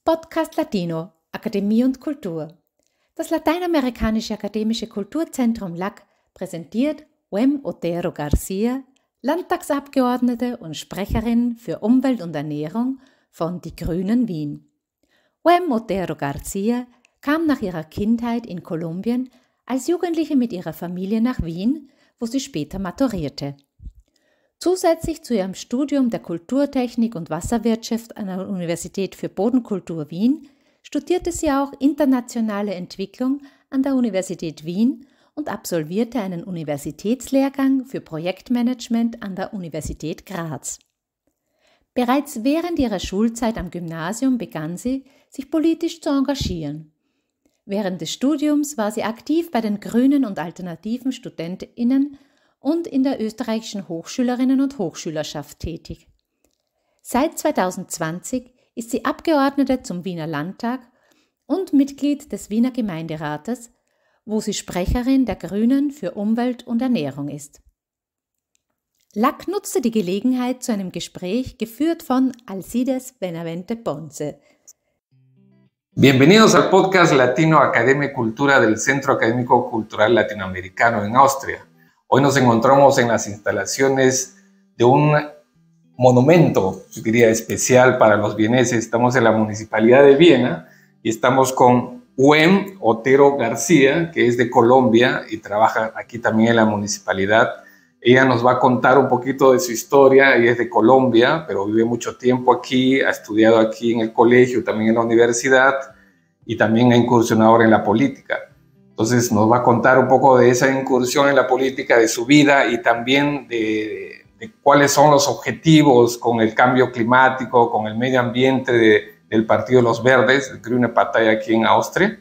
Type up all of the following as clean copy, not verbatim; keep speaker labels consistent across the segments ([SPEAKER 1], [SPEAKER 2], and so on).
[SPEAKER 1] Podcast Latino, Akademie und Kultur. Das Lateinamerikanische Akademische Kulturzentrum LAC präsentiert Wem Otero Garcia, Landtagsabgeordnete und Sprecherin für Umwelt und Ernährung von Die Grünen Wien. Wem Otero Garcia kam nach ihrer Kindheit in Kolumbien als Jugendliche mit ihrer Familie nach Wien, wo sie später maturierte. Zusätzlich zu ihrem Studium der Kulturtechnik und Wasserwirtschaft an der Universität für Bodenkultur Wien studierte sie auch internationale Entwicklung an der Universität Wien und absolvierte einen Universitätslehrgang für Projektmanagement an der Universität Graz. Bereits während ihrer Schulzeit am Gymnasium begann sie, sich politisch zu engagieren. Während des Studiums war sie aktiv bei den Grünen und alternativen StudentInnen und in der österreichischen Hochschülerinnen- und Hochschülerschaft tätig. Seit 2020 ist sie Abgeordnete zum Wiener Landtag und Mitglied des Wiener Gemeinderates, wo sie Sprecherin der Grünen für Umwelt und Ernährung ist. LAC nutzte die Gelegenheit zu einem Gespräch, geführt von Alcides Benavente Ponce.
[SPEAKER 2] Bienvenidos al podcast Latino Academia y Cultura del Centro Académico Cultural Latinoamericano en Austria. Hoy nos encontramos en las instalaciones de un monumento, yo diría, especial para los vieneses. Estamos en la Municipalidad de Viena y estamos con Wem Otero García, que es de Colombia y trabaja aquí también en la municipalidad. Ella nos va a contar un poquito de su historia. Ella es de Colombia, pero vive mucho tiempo aquí, ha estudiado aquí en el colegio, también en la universidad y también ha incursionado ahora en la política. Entonces nos va a contar un poco de esa incursión en la política, de su vida y también de cuáles son los objetivos con el cambio climático, con el medio ambiente del Partido de los Verdes, el Grüne Partei aquí en Austria.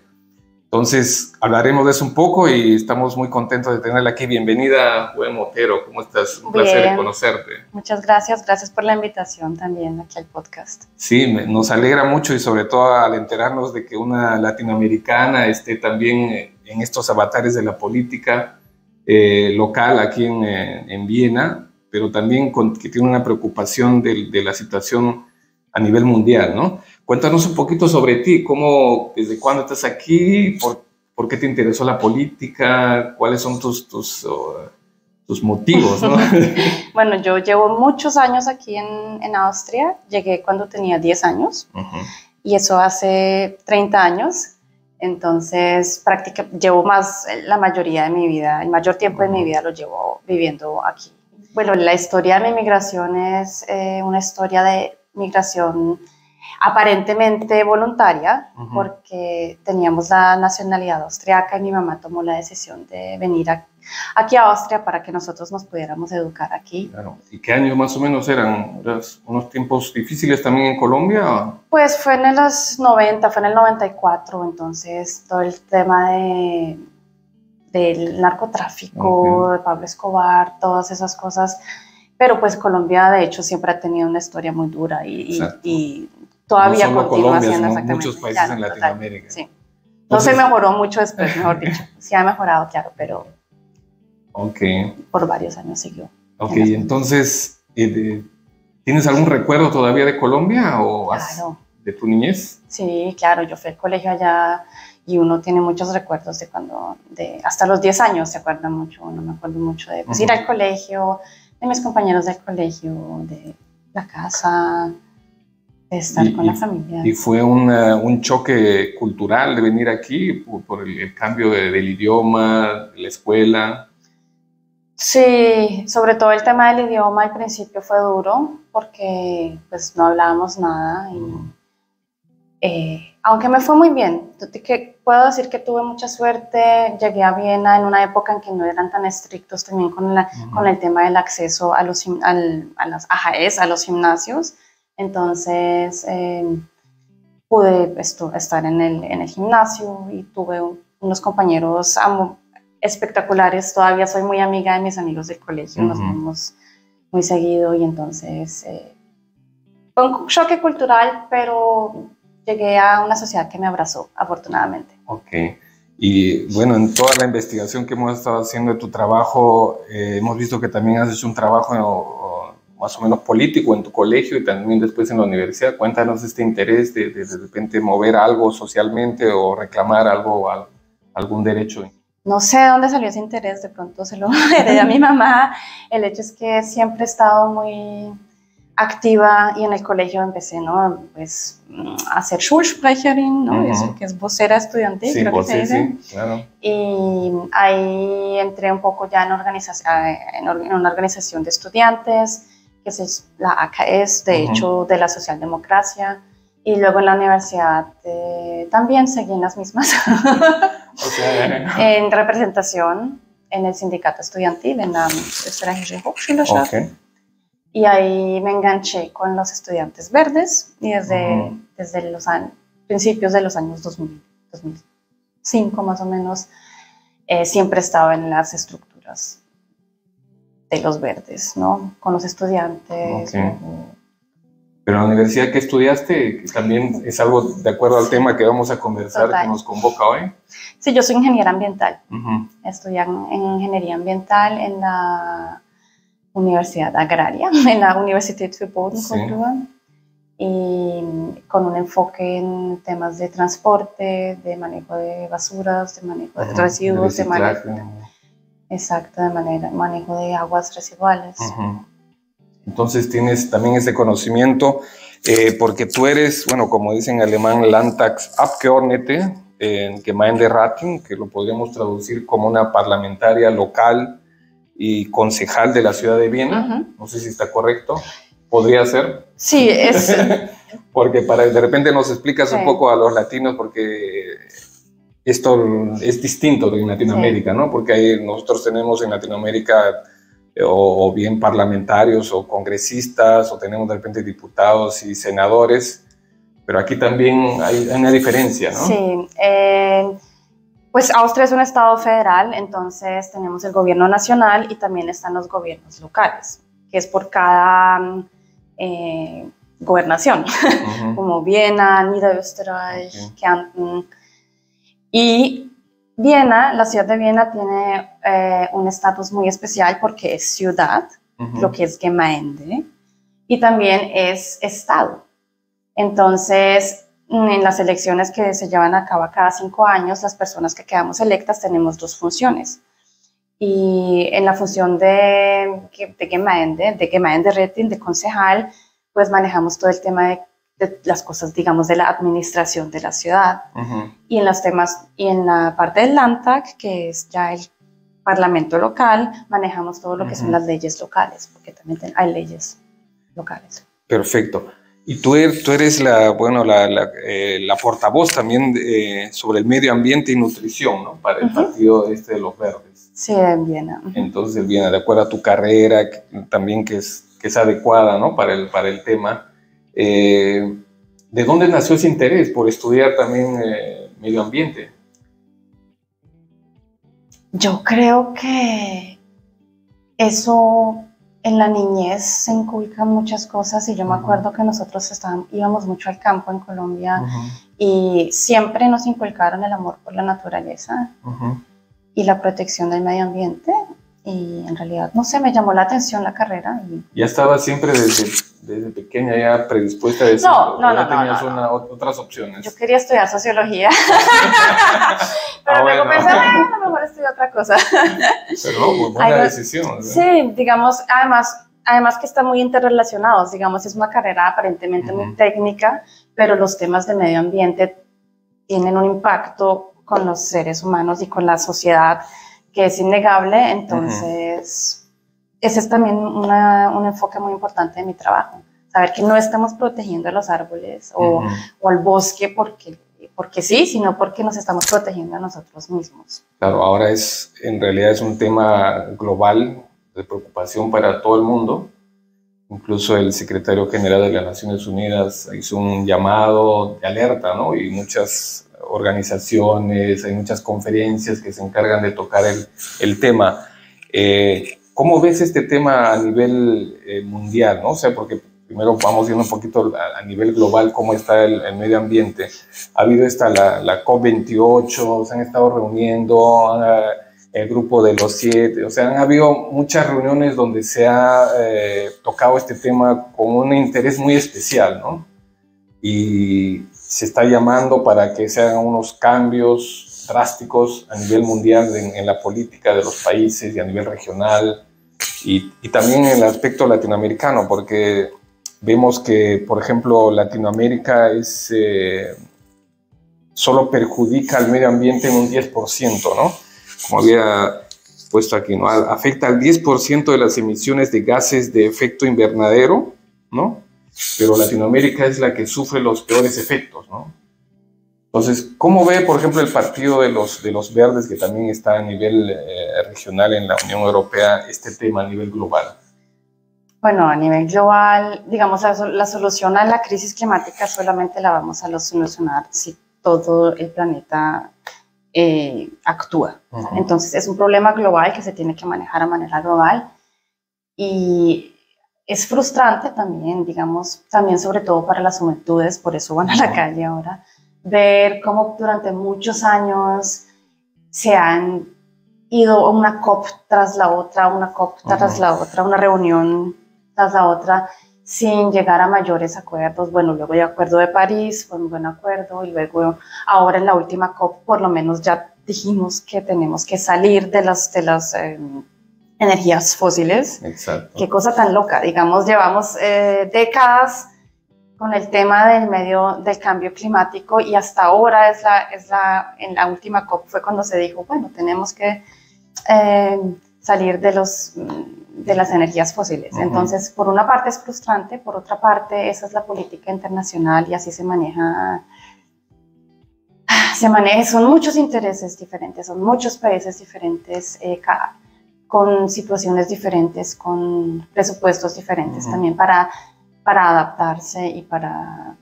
[SPEAKER 2] Entonces hablaremos de eso un poco y estamos muy contentos de tenerla aquí. Bienvenida, Wem Otero, ¿cómo estás? Un placer de conocerte.
[SPEAKER 3] Muchas gracias, gracias por la invitación también aquí al podcast.
[SPEAKER 2] Sí, nos alegra mucho y sobre todo al enterarnos de que una latinoamericana esté también en estos avatares de la política local aquí en Viena, pero también que tiene una preocupación de la situación a nivel mundial, ¿no? Cuéntanos un poquito sobre ti, desde cuándo estás aquí, por qué te interesó la política, cuáles son tus motivos, ¿no?
[SPEAKER 3] Bueno, yo llevo muchos años aquí en Austria, llegué cuando tenía 10 años, y eso hace 30 años. Entonces, llevo la mayoría de mi vida, el mayor tiempo de mi vida lo llevo viviendo aquí. Bueno, la historia de mi migración es una historia de migración aparentemente voluntaria, porque teníamos la nacionalidad austriaca y mi mamá tomó la decisión de venir aquí a Austria para que nosotros nos pudiéramos educar aquí.
[SPEAKER 2] Claro. ¿Y qué año más o menos eran? ¿Unos tiempos difíciles también en Colombia?
[SPEAKER 3] Pues fue en los 90, fue en el 94, entonces todo el tema del narcotráfico, de Pablo Escobar, todas esas cosas. Pero pues Colombia de hecho siempre ha tenido una historia muy dura y todavía
[SPEAKER 2] no solo
[SPEAKER 3] continúa
[SPEAKER 2] Colombia,
[SPEAKER 3] siendo
[SPEAKER 2] sino
[SPEAKER 3] exactamente.
[SPEAKER 2] muchos países en Latinoamérica.
[SPEAKER 3] Sí. No se mejoró mucho después, mejor dicho. Sí ha mejorado, claro, pero por varios años siguió.
[SPEAKER 2] Ok, entonces, ¿tienes algún recuerdo todavía de Colombia o
[SPEAKER 3] claro.
[SPEAKER 2] De tu niñez?
[SPEAKER 3] Sí, claro, yo fui al colegio allá y uno tiene muchos recuerdos hasta los 10 años se acuerda mucho, no me acuerdo mucho de ir al colegio, de mis compañeros del colegio, de la casa, de estar con la familia.
[SPEAKER 2] ¿Y fue un choque cultural de venir aquí por el cambio del idioma, de la escuela?
[SPEAKER 3] Sí, sobre todo el tema del idioma al principio fue duro porque pues no hablábamos nada y aunque me fue muy bien, puedo decir que tuve mucha suerte, llegué a Viena en una época en que no eran tan estrictos también con el tema del acceso a las AJEs, a los gimnasios, entonces pude estar en el gimnasio y tuve unos compañeros espectaculares, todavía soy muy amiga de mis amigos del colegio, nos vemos muy seguido y entonces fue un choque cultural, pero llegué a una sociedad que me abrazó, afortunadamente.
[SPEAKER 2] Ok. Y bueno, en toda la investigación que hemos estado haciendo de tu trabajo, hemos visto que también has hecho un trabajo más o menos político en tu colegio y también después en la universidad. Cuéntanos este interés de repente mover algo socialmente o reclamar algo, algún derecho.
[SPEAKER 3] No sé de dónde salió ese interés, de pronto se lo heredé a mi mamá. El hecho es que siempre he estado muy activa y en el colegio empecé, ¿no? Pues, a ser Schulsprecherin, ¿no? Eso que es vocera estudiantil,
[SPEAKER 2] sí,
[SPEAKER 3] creo que se dice.
[SPEAKER 2] Sí, claro.
[SPEAKER 3] Y ahí entré un poco ya en una organización de estudiantes, que es la AKS, de hecho, de la socialdemocracia. Y luego en la universidad también seguí en las mismas. En representación en el sindicato estudiantil, en la Österreichische Hochschule. Okay. Y ahí me enganché con los estudiantes verdes y desde los principios de los años 2005 más o menos, siempre estaba en las estructuras de los verdes, ¿no? Con los estudiantes.
[SPEAKER 2] Okay. Pero en la universidad que estudiaste, también es algo de acuerdo al tema que vamos a conversar, que nos convoca hoy.
[SPEAKER 3] Sí, yo soy ingeniera ambiental. Estudié en ingeniería ambiental en la Universidad Agraria, en la Universität für Bodenkultur, y con un enfoque en temas de transporte, de manejo de basuras, de manejo de residuos, de manejo de aguas residuales.
[SPEAKER 2] Entonces tienes también ese conocimiento, porque tú eres, bueno, como dicen en alemán, Landtagsabgeordnete, en Gemeinderatin, que lo podríamos traducir como una parlamentaria local y concejal de la ciudad de Viena. No sé si está correcto. ¿Podría ser?
[SPEAKER 3] Sí, es...
[SPEAKER 2] Porque de repente nos explicas un poco a los latinos, porque esto es distinto de Latinoamérica, ¿no? Porque nosotros tenemos en Latinoamérica o bien parlamentarios o congresistas, o tenemos de repente diputados y senadores, pero aquí también hay una diferencia, ¿no?
[SPEAKER 3] Sí, pues Austria es un estado federal, entonces tenemos el gobierno nacional y también están los gobiernos locales, que es por cada gobernación, como Viena, Niederösterreich, Kärnten. Y Viena, la ciudad de Viena tiene un estatus muy especial porque es ciudad, lo que es Gemeinde, y también es estado. Entonces, en las elecciones que se llevan a cabo cada 5 años, las personas que quedamos electas tenemos 2 funciones. Y en la función de Gemeinderätin, de concejal, pues manejamos todo el tema de las cosas, digamos, de la administración de la ciudad. Y en los temas, y en la parte del Landtag, que es ya el parlamento local, manejamos todo lo que son las leyes locales, porque también hay leyes locales.
[SPEAKER 2] Perfecto. Y tú eres la portavoz también sobre el medio ambiente y nutrición, ¿no? Para el partido de los verdes.
[SPEAKER 3] Sí, en Viena.
[SPEAKER 2] Entonces, en Viena, de acuerdo a tu carrera, también que es adecuada, ¿no? Para el tema. ¿De dónde nació ese interés por estudiar también medio ambiente?
[SPEAKER 3] Yo creo que eso... En la niñez se inculcan muchas cosas y yo me acuerdo que nosotros íbamos mucho al campo en Colombia y siempre nos inculcaron el amor por la naturaleza y la protección del medio ambiente, y en realidad, no sé, me llamó la atención la carrera.
[SPEAKER 2] ¿Ya estabas siempre desde pequeña ya predispuesta a decir?
[SPEAKER 3] No.
[SPEAKER 2] ¿Tenías otras opciones?
[SPEAKER 3] Yo quería estudiar sociología, pero luego pensé, a lo mejor estudié otra cosa.
[SPEAKER 2] Pero no, pues buena decisión, ¿no?
[SPEAKER 3] Sí, digamos, además que están muy interrelacionados, digamos, es una carrera aparentemente muy técnica, pero los temas de medio ambiente tienen un impacto con los seres humanos y con la sociedad que es innegable, entonces ese es también un enfoque muy importante de mi trabajo, saber que no estamos protegiendo a los árboles o al bosque porque sí, sino porque nos estamos protegiendo a nosotros mismos.
[SPEAKER 2] Claro, ahora en realidad es un tema global de preocupación para todo el mundo. Incluso el secretario general de las Naciones Unidas hizo un llamado de alerta, ¿no? Y muchas organizaciones, hay muchas conferencias que se encargan de tocar el tema. ¿Cómo ves este tema a nivel mundial, ¿no? O sea, porque primero vamos viendo un poquito a nivel global cómo está el medio ambiente. Ha habido la COP28, se han estado reuniendo, el grupo de los 7, o sea, han habido muchas reuniones donde se ha tocado este tema con un interés muy especial, ¿no? Y se está llamando para que se hagan unos cambios drásticos a nivel mundial en la política de los países y a nivel regional y también en el aspecto latinoamericano, porque vemos que, por ejemplo, Latinoamérica solo perjudica al medio ambiente en un 10%, ¿no? Como había puesto aquí, ¿no? Afecta al 10% de las emisiones de gases de efecto invernadero, ¿no? Pero Latinoamérica es la que sufre los peores efectos, ¿no? Entonces, ¿cómo ve, por ejemplo, el partido de los verdes, que también está a nivel regional en la Unión Europea, este tema a nivel global?
[SPEAKER 3] Bueno, a nivel global, digamos, la solución a la crisis climática solamente la vamos a solucionar si todo el planeta actúa. Entonces, es un problema global que se tiene que manejar a manera global y es frustrante también, digamos, también sobre todo para las juventudes, por eso van a la calle ahora, ver cómo durante muchos años se han ido una COP tras la otra, una COP tras la otra, una reunión tras la otra, sin llegar a mayores acuerdos. Bueno, luego el Acuerdo de París fue un buen acuerdo y luego ahora en la última COP por lo menos ya dijimos que tenemos que salir de las energías fósiles.
[SPEAKER 2] Exacto.
[SPEAKER 3] Qué cosa tan loca, digamos, llevamos décadas con el tema del cambio climático y hasta ahora en la última COP fue cuando se dijo, bueno, tenemos que salir de las energías fósiles. Entonces, por una parte es frustrante, por otra parte esa es la política internacional y así se maneja, son muchos intereses diferentes, son muchos países diferentes, con situaciones diferentes, con presupuestos diferentes también para adaptarse y para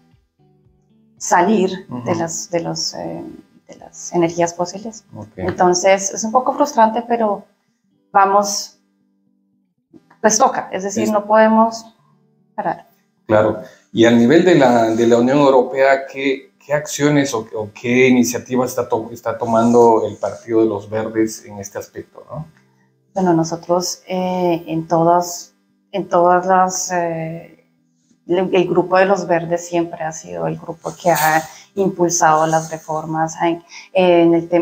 [SPEAKER 3] salir de las energías fósiles. Entonces, es un poco frustrante, pero vamos, pues toca, es decir, no podemos parar.
[SPEAKER 2] Claro, y a nivel de la Unión Europea, ¿qué acciones o qué iniciativas está tomando el Partido de los Verdes en este aspecto, ¿no?
[SPEAKER 3] Bueno, nosotros en todas las... el grupo de los verdes siempre ha sido el grupo que ha impulsado las reformas,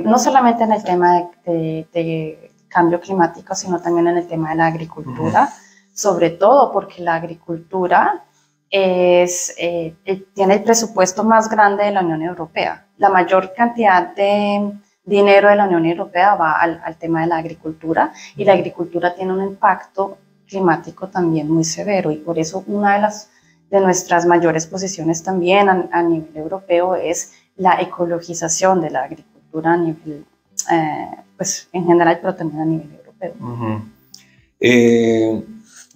[SPEAKER 3] no solamente en el tema de cambio climático, sino también en el tema de la agricultura, sobre todo porque la agricultura tiene el presupuesto más grande de la Unión Europea. La mayor cantidad de dinero de la Unión Europea va al tema de la agricultura y la agricultura tiene un impacto climático también muy severo y por eso una de nuestras mayores posiciones también a nivel europeo es la ecologización de la agricultura a nivel, pues en general, pero también a nivel europeo.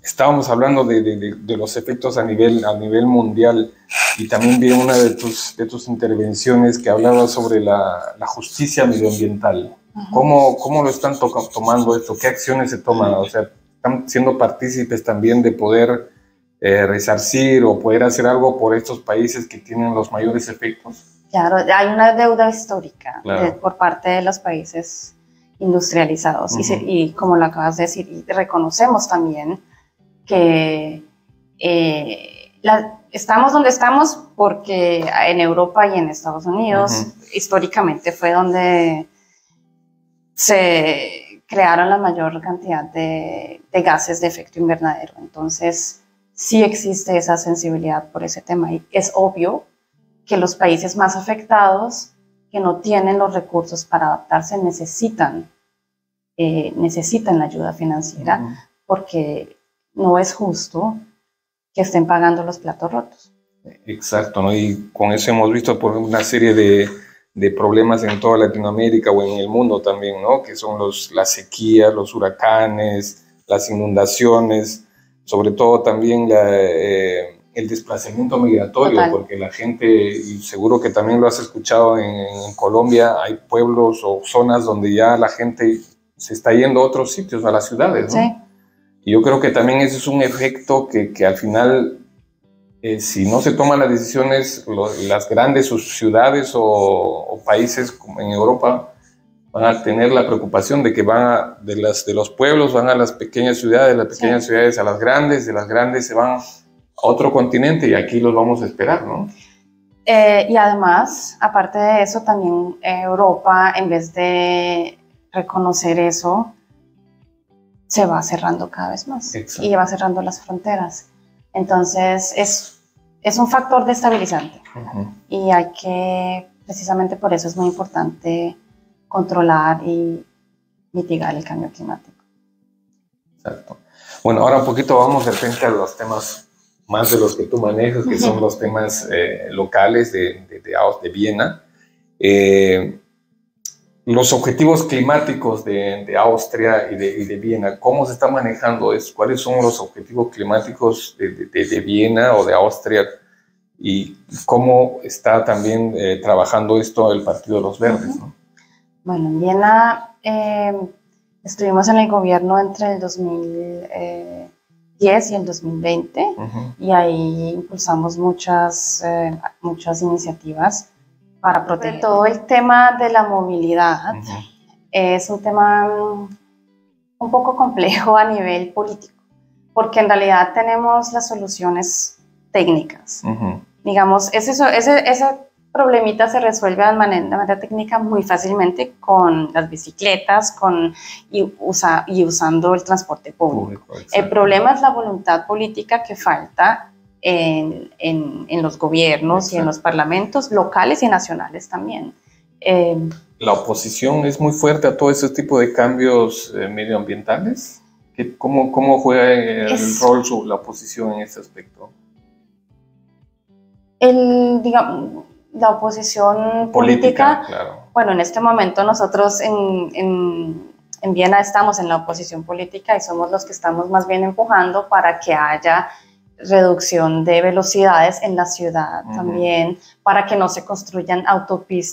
[SPEAKER 2] Estábamos hablando de los efectos a nivel mundial y también vi una de tus intervenciones que hablaba sobre la justicia medioambiental. ¿Cómo lo están tomando esto? ¿Qué acciones se toman? O sea, ¿están siendo partícipes también de poder resarcir o poder hacer algo por estos países que tienen los mayores efectos?
[SPEAKER 3] Claro, hay una deuda histórica por parte de los países industrializados y como lo acabas de decir, y reconocemos también que estamos donde estamos porque en Europa y en Estados Unidos históricamente fue donde se crearon la mayor cantidad de gases de efecto invernadero. Entonces, sí existe esa sensibilidad por ese tema y es obvio que los países más afectados que no tienen los recursos para adaptarse necesitan la ayuda financiera porque no es justo que estén pagando los platos rotos.
[SPEAKER 2] Exacto, ¿no? Y con eso hemos visto por una serie de problemas en toda Latinoamérica o en el mundo también, ¿no? Que son las sequías, los huracanes, las inundaciones, sobre todo también el desplazamiento migratorio. Total. Porque la gente, y seguro que también lo has escuchado en Colombia, hay pueblos o zonas donde ya la gente se está yendo a otros sitios, a las ciudades, ¿no? Sí. Y yo creo que también ese es un efecto que al final, si no se toman las decisiones, las grandes ciudades o países como en Europa van a tener la preocupación de que de los pueblos van a las pequeñas ciudades, de las pequeñas ciudades a las grandes, de las grandes se van a otro continente y aquí los vamos a esperar, ¿no?
[SPEAKER 3] Y además, aparte de eso, también Europa, en vez de reconocer eso, se va cerrando cada vez más. Exacto. Y va cerrando las fronteras. Entonces, es un factor destabilizante. Y hay que, precisamente por eso es muy importante controlar y mitigar el cambio climático.
[SPEAKER 2] Exacto. Bueno, ahora un poquito vamos de repente a los temas más de los que tú manejas, que son los temas locales de Viena. Los objetivos climáticos de Austria y de Viena, ¿cómo se está manejando eso? ¿Cuáles son los objetivos climáticos de Viena o de Austria? ¿Y cómo está también trabajando esto el Partido de los Verdes, ¿no?
[SPEAKER 3] Bueno, en Viena estuvimos en el gobierno entre el 2010 y el 2020 y ahí impulsamos muchas iniciativas para proteger. Todo el tema de la movilidad es un tema un poco complejo a nivel político, porque en realidad tenemos las soluciones técnicas. Digamos, ese problemita se resuelve de manera técnica muy fácilmente con las bicicletas y usando el transporte público. El problema es la voluntad política que falta en los gobiernos. Exacto. Y en los parlamentos locales y nacionales también.
[SPEAKER 2] ¿La oposición es muy fuerte a todo ese tipo de cambios medioambientales? ¿Cómo juega el rol la oposición en ese aspecto?
[SPEAKER 3] Digamos, la oposición política,
[SPEAKER 2] claro.
[SPEAKER 3] Bueno, en este momento nosotros en Viena estamos en la oposición política y somos los que estamos más bien empujando para que haya reducción de velocidades en la ciudad también, para que no se construyan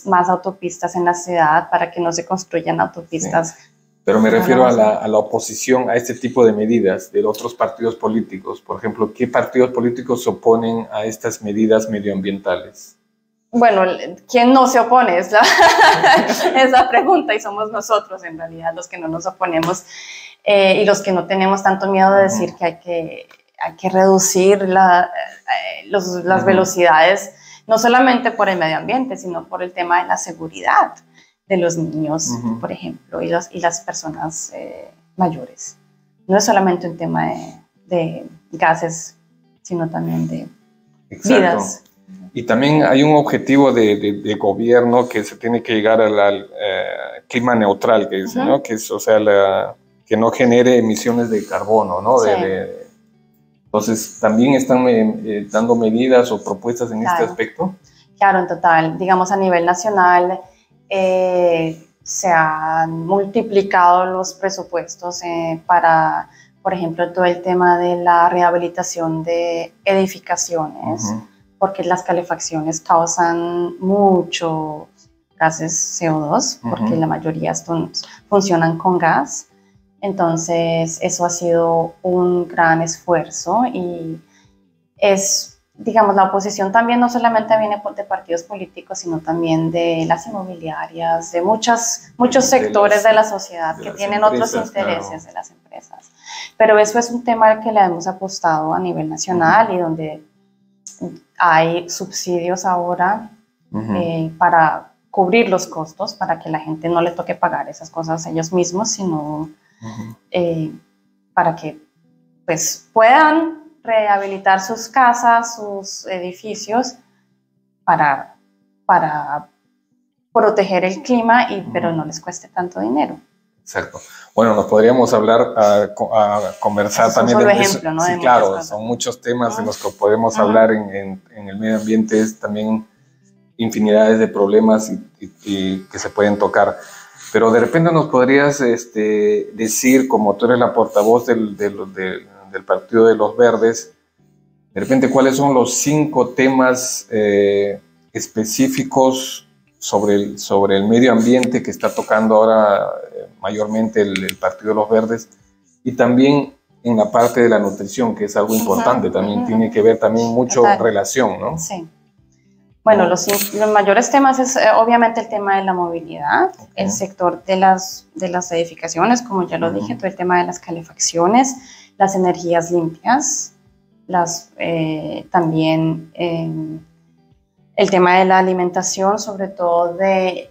[SPEAKER 3] más autopistas en la ciudad, para que no se construyan autopistas.
[SPEAKER 2] Sí. Pero me refiero a la oposición a este tipo de medidas de otros partidos políticos. Por ejemplo, ¿qué partidos políticos se oponen a estas medidas medioambientales?
[SPEAKER 3] Bueno, ¿quién no se opone? Es la pregunta, y somos nosotros en realidad los que no nos oponemos y los que no tenemos tanto miedo de decir que hay que reducir las velocidades, no solamente por el medio ambiente, sino por el tema de la seguridad de los niños, por ejemplo, y las personas mayores. No es solamente un tema de gases, sino también de vidas.
[SPEAKER 2] Y también hay un objetivo de gobierno que se tiene que llegar al clima neutral, que dice, ¿no? Que es, o sea, que no genere emisiones de carbono, ¿no? Sí. Entonces, ¿también están dando medidas o propuestas en este aspecto?
[SPEAKER 3] Claro, en total. Digamos, a nivel nacional se han multiplicado los presupuestos para, por ejemplo, todo el tema de la rehabilitación de edificaciones, porque las calefacciones causan mucho gases CO2, porque la mayoría funcionan con gas. Entonces, eso ha sido un gran esfuerzo y digamos, la oposición también no solamente viene de partidos políticos, sino también de las inmobiliarias, de muchos sectores de la sociedad que tienen otros intereses de las empresas. Pero eso es un tema al que le hemos apostado a nivel nacional y donde hay subsidios ahora para cubrir los costos, para que la gente no le toque pagar esas cosas a ellos mismos, sino para que pues, puedan rehabilitar sus casas, sus edificios para proteger el clima, pero no les cueste tanto dinero.
[SPEAKER 2] Exacto. Bueno, nos podríamos hablar, a conversar
[SPEAKER 3] eso
[SPEAKER 2] también
[SPEAKER 3] de ejemplo, ¿no?
[SPEAKER 2] Sí, claro, son muchos temas en los que podemos hablar en el medio ambiente, es también infinidades de problemas y que se pueden tocar. Pero de repente nos podrías decir, como tú eres la portavoz del Partido de los Verdes, de repente, ¿cuáles son los 5 temas específicos sobre el medio ambiente que está tocando ahora mayormente el Partido de los Verdes? Y también en la parte de la nutrición, que es algo importante, también tiene que ver también mucho relación, ¿no?
[SPEAKER 3] Sí. Bueno, los mayores temas es obviamente el tema de la movilidad, el sector de las edificaciones, como ya lo dije, todo el tema de las calefacciones, las energías limpias, también el tema de la alimentación, sobre todo de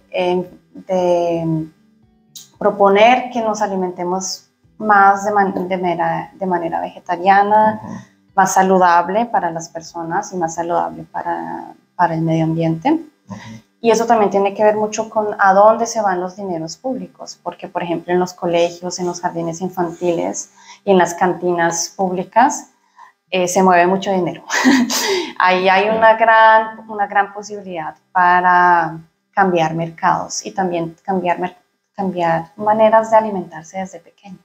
[SPEAKER 3] proponer que nos alimentemos más de manera vegetariana, más saludable para las personas y más saludable para el medio ambiente. Y eso también tiene que ver mucho con a dónde se van los dineros públicos, porque por ejemplo en los colegios, en los jardines infantiles y en las cantinas públicas se mueve mucho dinero. Ahí hay una gran posibilidad para cambiar mercados y también cambiar maneras de alimentarse desde pequeño.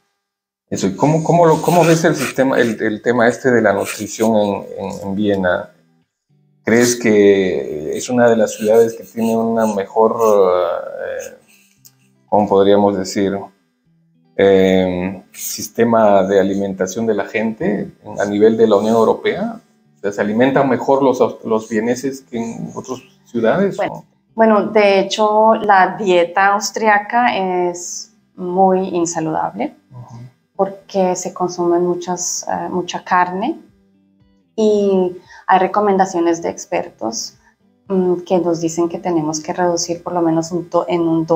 [SPEAKER 2] Eso, ¿y cómo ves el tema este de la nutrición en Viena? ¿Crees que es una de las ciudades que tiene una mejor, ¿cómo podríamos decir, sistema de alimentación de la gente a nivel de la Unión Europea? O sea, ¿se alimentan mejor los vieneses que en otras ciudades?
[SPEAKER 3] Bueno, de hecho, la dieta austriaca es muy insaludable porque se consume mucha carne y hay recomendaciones de expertos que nos dicen que tenemos que reducir por lo menos en una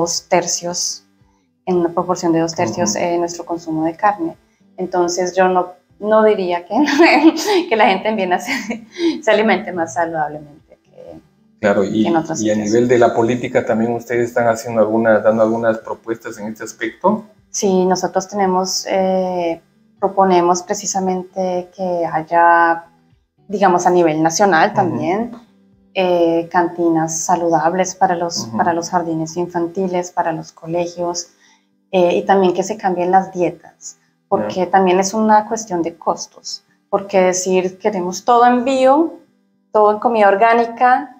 [SPEAKER 3] proporción de 2/3 nuestro consumo de carne. Entonces yo no diría que la gente en Viena se alimente más saludablemente
[SPEAKER 2] claro,
[SPEAKER 3] que en otros
[SPEAKER 2] sitios. Y a nivel de la política también ustedes están dando algunas propuestas en este aspecto.
[SPEAKER 3] Sí, nosotros proponemos precisamente que haya, digamos, a nivel nacional también, cantinas saludables para los jardines infantiles, para los colegios, y también que se cambien las dietas, porque también es una cuestión de costos, porque decir queremos todo en bio, todo en comida orgánica,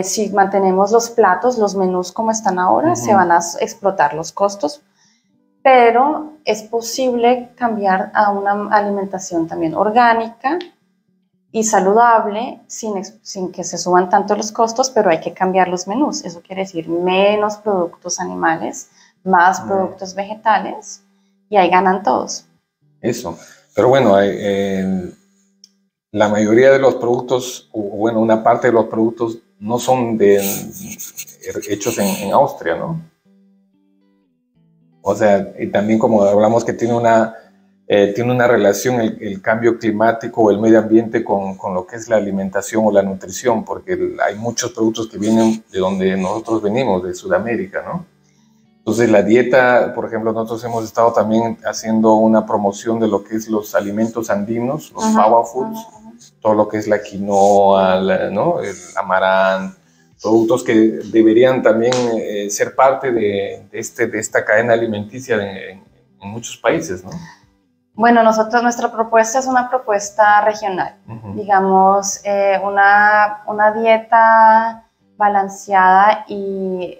[SPEAKER 3] si mantenemos los platos, los menús como están ahora, se van a explotar los costos, pero es posible cambiar a una alimentación también orgánica y saludable sin que se suban tanto los costos, pero hay que cambiar los menús. Eso quiere decir menos productos animales, más productos vegetales, y ahí ganan todos.
[SPEAKER 2] Eso. Pero bueno, la mayoría de los productos, o bueno, una parte de los productos no son hechos en Austria, ¿no? O sea, y también como hablamos que tiene una relación el cambio climático o el medio ambiente con lo que es la alimentación o la nutrición, porque hay muchos productos que vienen de donde nosotros venimos, de Sudamérica, ¿no? Entonces la dieta, por ejemplo, nosotros hemos estado también haciendo una promoción de lo que es los alimentos andinos, los power foods, todo lo que es la quinoa, ¿no? El amaranto, productos que deberían también ser parte de esta cadena alimenticia en muchos países, ¿no?
[SPEAKER 3] Bueno, nuestra propuesta es una propuesta regional, digamos, una dieta balanceada y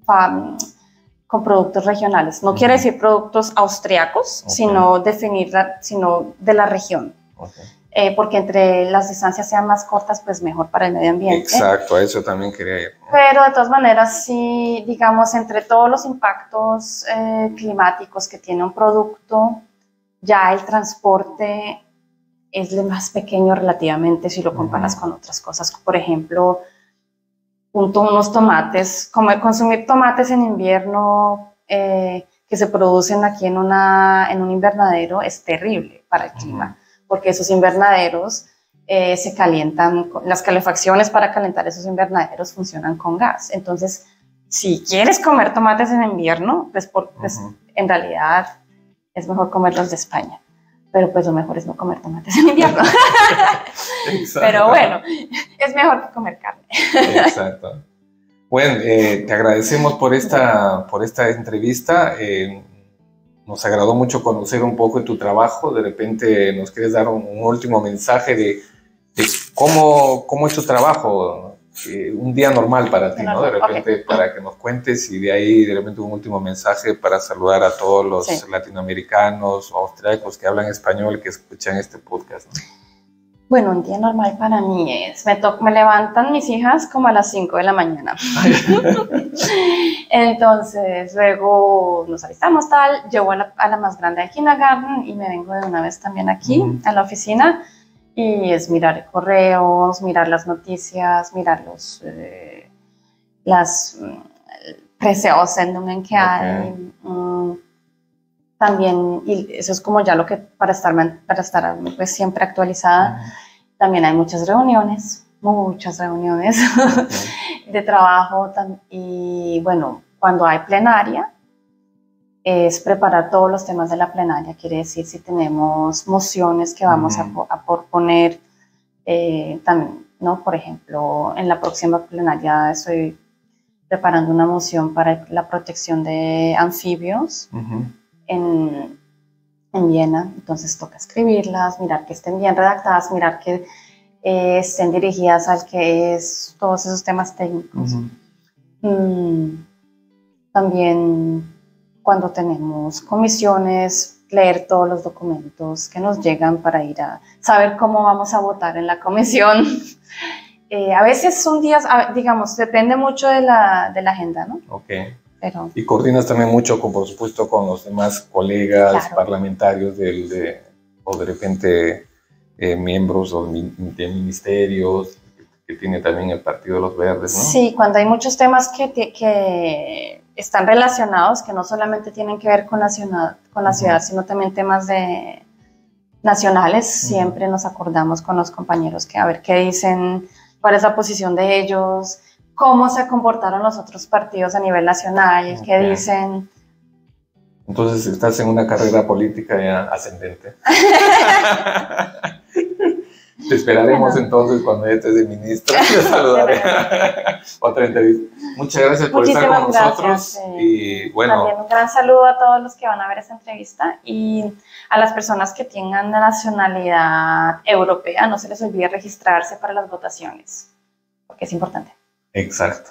[SPEAKER 3] con productos regionales. No quiere decir productos austriacos, sino de la región. Porque entre las distancias sean más cortas, pues mejor para el medio ambiente.
[SPEAKER 2] Exacto, a eso también quería ir, ¿no?
[SPEAKER 3] Pero de todas maneras, sí, digamos, entre todos los impactos climáticos que tiene un producto, ya el transporte es el más pequeño relativamente si lo comparas con otras cosas. Por ejemplo, unos tomates, consumir tomates en invierno que se producen aquí en un invernadero es terrible para el clima. Porque esos invernaderos se calientan, las calefacciones para calentar esos invernaderos funcionan con gas. Entonces, si quieres comer tomates en invierno, pues en realidad es mejor comerlos de España. Pero pues lo mejor es no comer tomates en invierno. Pero bueno, es mejor que comer carne.
[SPEAKER 2] Exacto. Bueno, te agradecemos por esta entrevista. Nos agradó mucho conocer un poco de tu trabajo. De repente nos quieres dar un último mensaje de cómo es tu trabajo, un día normal para ti, ¿no? De repente para que nos cuentes y de ahí de repente un último mensaje para saludar a todos los latinoamericanos o austriacos que hablan español que escuchan este podcast, ¿no?
[SPEAKER 3] Bueno, un día normal para mí es, me levantan mis hijas como a las 5 de la mañana. Entonces, luego nos alistamos tal, llevo a la más grande al kindergarten y me vengo de una vez también aquí a la oficina y es mirar correos, mirar las noticias, mirar las Presseaussendungen que hay. También, y eso es como ya lo que para estar pues, siempre actualizada. También hay muchas reuniones de trabajo. Y bueno, cuando hay plenaria, es preparar todos los temas de la plenaria. Quiere decir, si tenemos mociones que vamos a proponer, también, ¿no? Por ejemplo, en la próxima plenaria estoy preparando una moción para la protección de anfibios en Viena, entonces toca escribirlas, mirar que estén bien redactadas, mirar que estén dirigidas al que es todos esos temas técnicos. También cuando tenemos comisiones, leer todos los documentos que nos llegan para ir a saber cómo vamos a votar en la comisión. A veces son días, digamos, depende mucho de la agenda, ¿no?
[SPEAKER 2] Ok.
[SPEAKER 3] Pero,
[SPEAKER 2] y coordinas también mucho, por supuesto, con los demás colegas parlamentarios o de repente miembros de ministerios que tiene también el Partido de los Verdes, ¿no?
[SPEAKER 3] Sí, cuando hay muchos temas que están relacionados, que no solamente tienen que ver con la ciudad, sino también temas nacionales, siempre nos acordamos con los compañeros que a ver qué dicen, cuál es la posición de ellos, cómo se comportaron los otros partidos a nivel nacional, qué dicen.
[SPEAKER 2] Entonces estás en una carrera política ya ascendente. Te esperaremos entonces cuando estés de ministra. Te saludaré. Otra entrevista. Muchas gracias por estar con nosotros. Y bueno,
[SPEAKER 3] también un gran saludo a todos los que van a ver esta entrevista y a las personas que tengan nacionalidad europea. No se les olvide registrarse para las votaciones, porque es importante.
[SPEAKER 2] Exacto.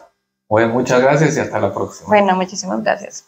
[SPEAKER 2] Bueno, muchas gracias y hasta la próxima.
[SPEAKER 3] Bueno, muchísimas gracias.